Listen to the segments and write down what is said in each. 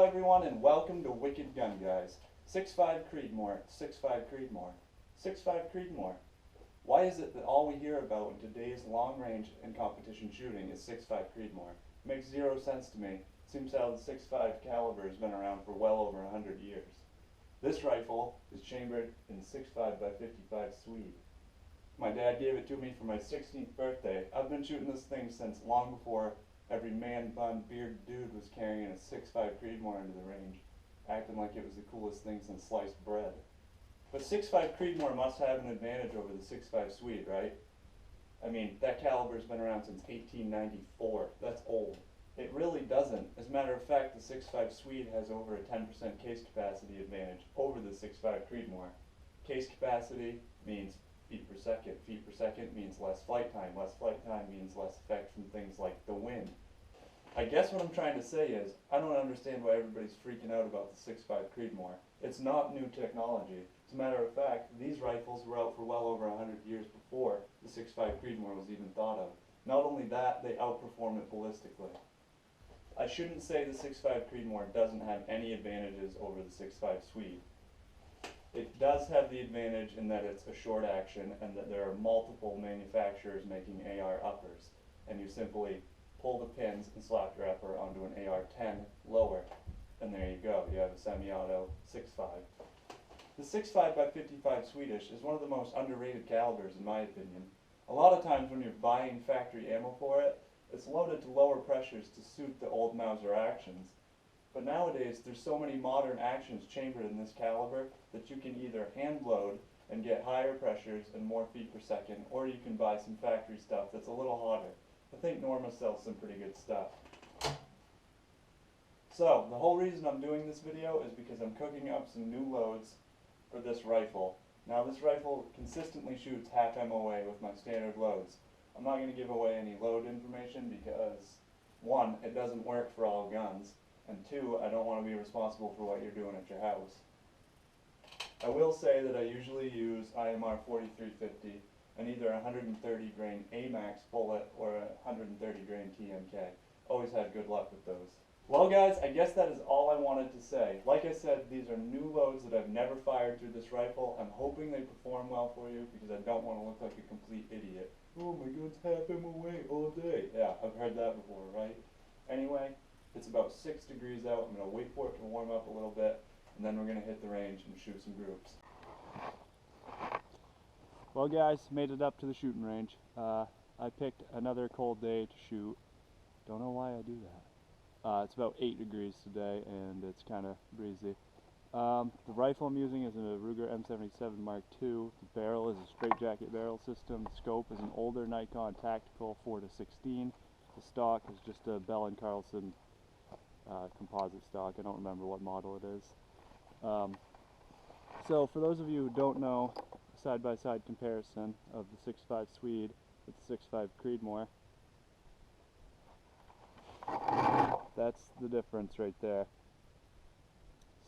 Hello everyone and welcome to Wicked Gun Guys. 6.5 Creedmoor, 6.5 Creedmoor, 6.5 Creedmoor. Why is it that all we hear about in today's long range and competition shooting is 6.5 Creedmoor? Makes zero sense to me. Seems how the 6.5 caliber has been around for well over 100 years. This rifle is chambered in 6.5x55 Swede. My dad gave it to me for my 16th birthday. I've been shooting this thing since long before every man-bun, bearded dude was carrying a 6.5 Creedmoor into the range, acting like it was the coolest thing since sliced bread. But 6.5 Creedmoor must have an advantage over the 6.5 Swede, right? I mean, that caliber's been around since 1894. That's old. It really doesn't. As a matter of fact, the 6.5 Swede has over a 10% case capacity advantage over the 6.5 Creedmoor. Case capacity means feet per second. Feet per second means less flight time. Less flight time means less effect from things like the wind. I guess what I'm trying to say is, I don't understand why everybody's freaking out about the 6.5 Creedmoor. It's not new technology. As a matter of fact, these rifles were out for well over 100 years before the 6.5 Creedmoor was even thought of. Not only that, they outperform it ballistically. I shouldn't say the 6.5 Creedmoor doesn't have any advantages over the 6.5 Swede. It does have the advantage in that it's a short action and that there are multiple manufacturers making AR uppers, and you simply pull the pins and slap your upper onto an AR-10 lower, and there you go, you have a semi-auto 6.5. The 6.5x55 Swedish is one of the most underrated calibers in my opinion. A lot of times when you're buying factory ammo for it, it's loaded to lower pressures to suit the old Mauser actions. But nowadays there's so many modern actions chambered in this caliber that you can either hand load and get higher pressures and more feet per second, or you can buy some factory stuff that's a little hotter. I think Norma sells some pretty good stuff. So, the whole reason I'm doing this video is because I'm cooking up some new loads for this rifle. Now this rifle consistently shoots half MOA with my standard loads. I'm not going to give away any load information because, one, it doesn't work for all guns, and two, I don't want to be responsible for what you're doing at your house. I will say that I usually use IMR 4350 and either a 130 grain AMAX bullet or a 130 grain TMK. Always had good luck with those. Well guys, I guess that is all I wanted to say. Like I said, these are new loads that I've never fired through this rifle. I'm hoping they perform well for you because I don't want to look like a complete idiot. Oh, my gun's half MOA all day. Yeah, I've heard that before, right? Anyway, it's about 6 degrees out. I'm going to wait for it to warm up a little bit, and then we're going to hit the range and shoot some groups. Well guys, made it up to the shooting range. I picked another cold day to shoot. Don't know why I do that. It's about 8 degrees today and it's kind of breezy. The rifle I'm using is a Ruger M77 Mark II. The barrel is a straight jacket barrel system. The scope is an older Nikon Tactical 4-16. The stock is just a Bell & Carlson composite stock. I don't remember what model it is. So for those of you who don't know, side-by-side comparison of the 6.5 Swede with the 6.5 Creedmoor. That's the difference right there.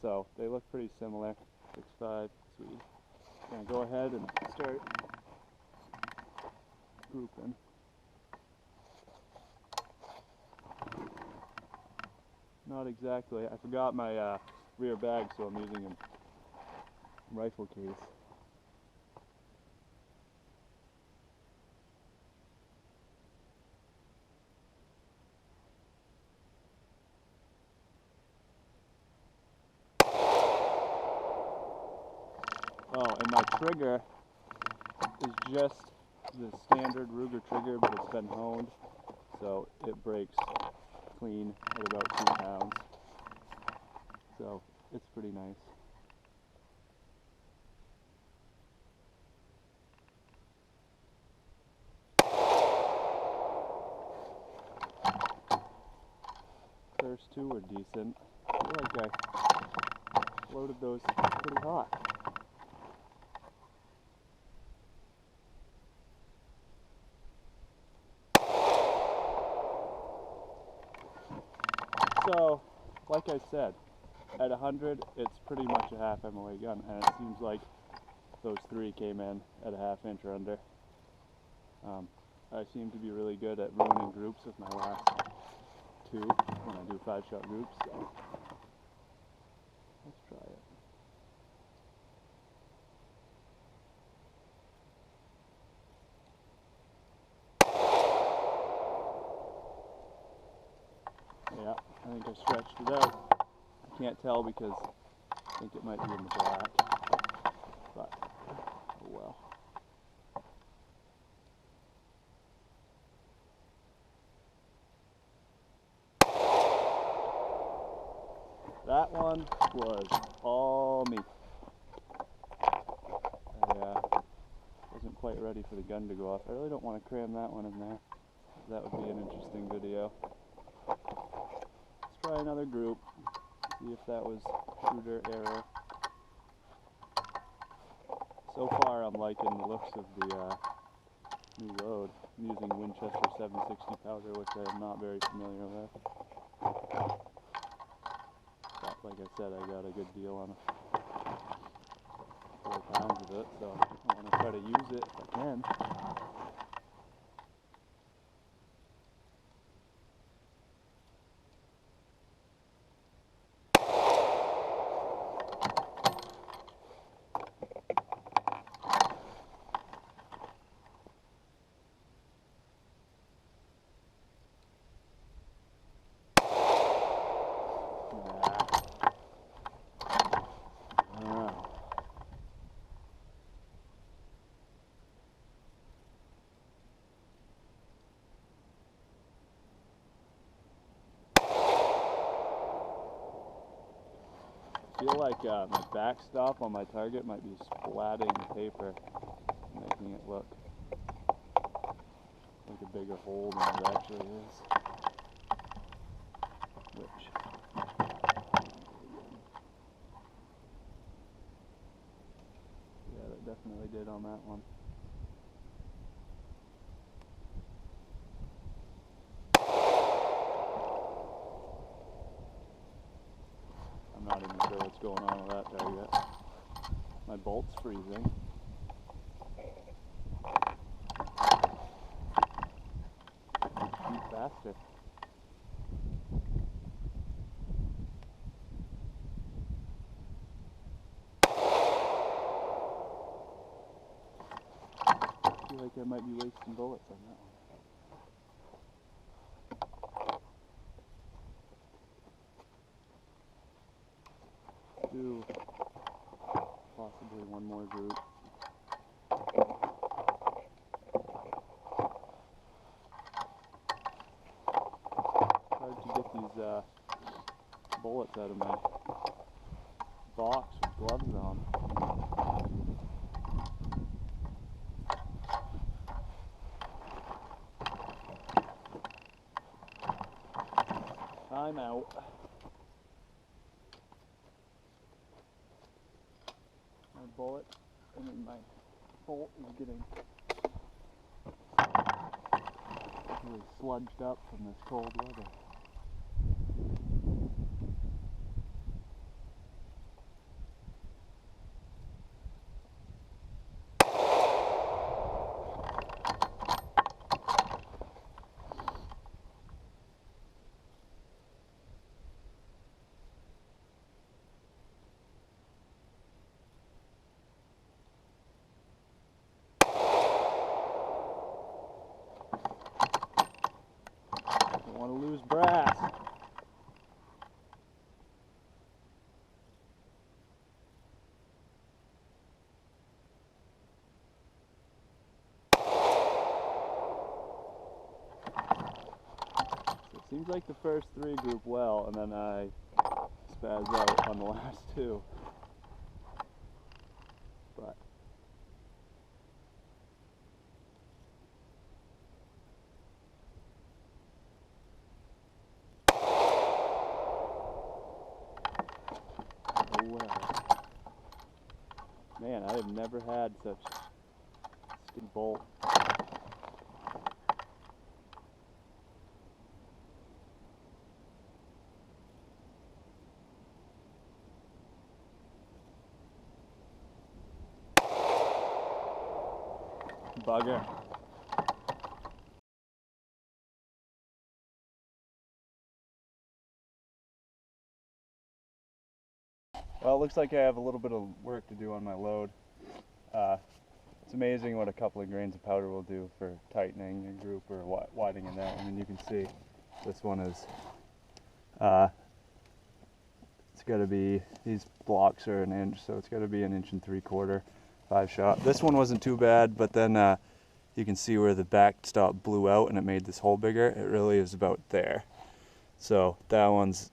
So they look pretty similar. 6.5 Swede. Gonna go ahead and start grouping. Not exactly. I forgot my rear bag, so I'm using a rifle case. Oh, and my trigger is just the standard Ruger trigger, but it's been honed, so it breaks clean at about 2 pounds. So it's pretty nice. First two were decent. I feel like I loaded those pretty hot. So, like I said, at 100 it's pretty much a half MOA gun, and it seems like those three came in at a ½ inch or under. I seem to be really good at ruining groups with my last two when I do 5-shot groups. So Let's try it. Yeah, I think I stretched it out. I can't tell because I think it might be in the black, but oh well. That one was all me. I wasn't quite ready for the gun to go off. I really don't want to cram that one in there. That would be an interesting video. Let's try another group. See if that was shooter error. So far I'm liking the looks of the new load. I'm using Winchester 760 powder, which I am not very familiar with. But like I said, I got a good deal on 4 pounds of it, so I want to try to use it if I can. I feel like my backstop on my target might be splatting the paper, making it look like a bigger hole than it actually is. Which, yeah, that definitely did on that one. I'm not even sure what's going on with that target. My bolt's freezing. Shoot faster. I feel like I might be wasting bullets on that one. Let's do possibly one more group. Hard to get these bullets out of my box with gloves on. I'm out. My bullet, my bolt is getting really sludged up from this cold weather. Don't want to lose brass. So it seems like the first 3 group well, and then I spaz out on the last 2. But oh well. Man, I have never had such skinny bolt. Bugger. Well, it looks like I have a little bit of work to do on my load. It's amazing what a couple of grains of powder will do for tightening a group or widening it out. I mean, you can see this one is, it's got to be, these blocks are 1 inch, so it's got to be 1 3/4 inch, 5-shot. This one wasn't too bad, but then you can see where the backstop blew out and it made this hole bigger. It really is about there. So that one's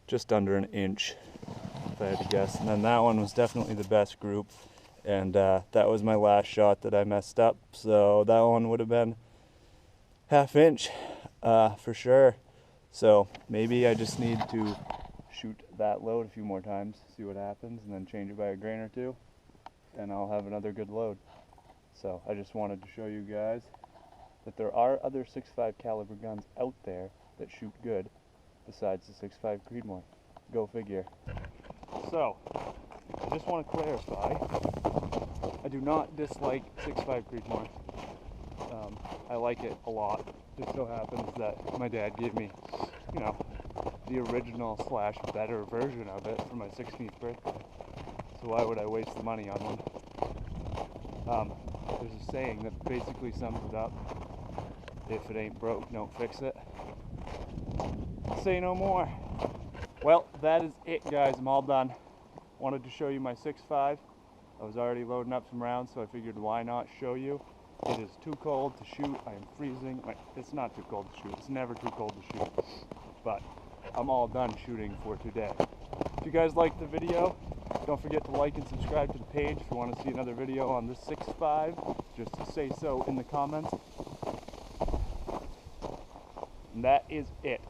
just under 1 inch, if I had to guess. And then that one was definitely the best group. And that was my last shot that I messed up. So that one would have been 1/2 inch for sure. So maybe I just need to shoot that load a few more times, see what happens, and then change it by a grain or two, and I'll have another good load. So I just wanted to show you guys that there are other 6.5 caliber guns out there that shoot good besides the 6.5 Creedmoor. Go figure. So, I just want to clarify, I do not dislike 6.5 Creedmoor. I like it a lot. It just so happens that my dad gave me, you know, the original / better version of it for my 16th birthday. So why would I waste the money on one? There's a saying that basically sums it up. If it ain't broke, don't fix it. Say no more. Well, that is it, guys. I'm all done. Wanted to show you my 6.5. I was already loading up some rounds, so I figured why not show you. It is too cold to shoot. I am freezing. It's not too cold to shoot. It's never too cold to shoot. But I'm all done shooting for today. If you guys liked the video, don't forget to like and subscribe to the page if you want to see another video on this 6.5. Just say so in the comments. And that is it.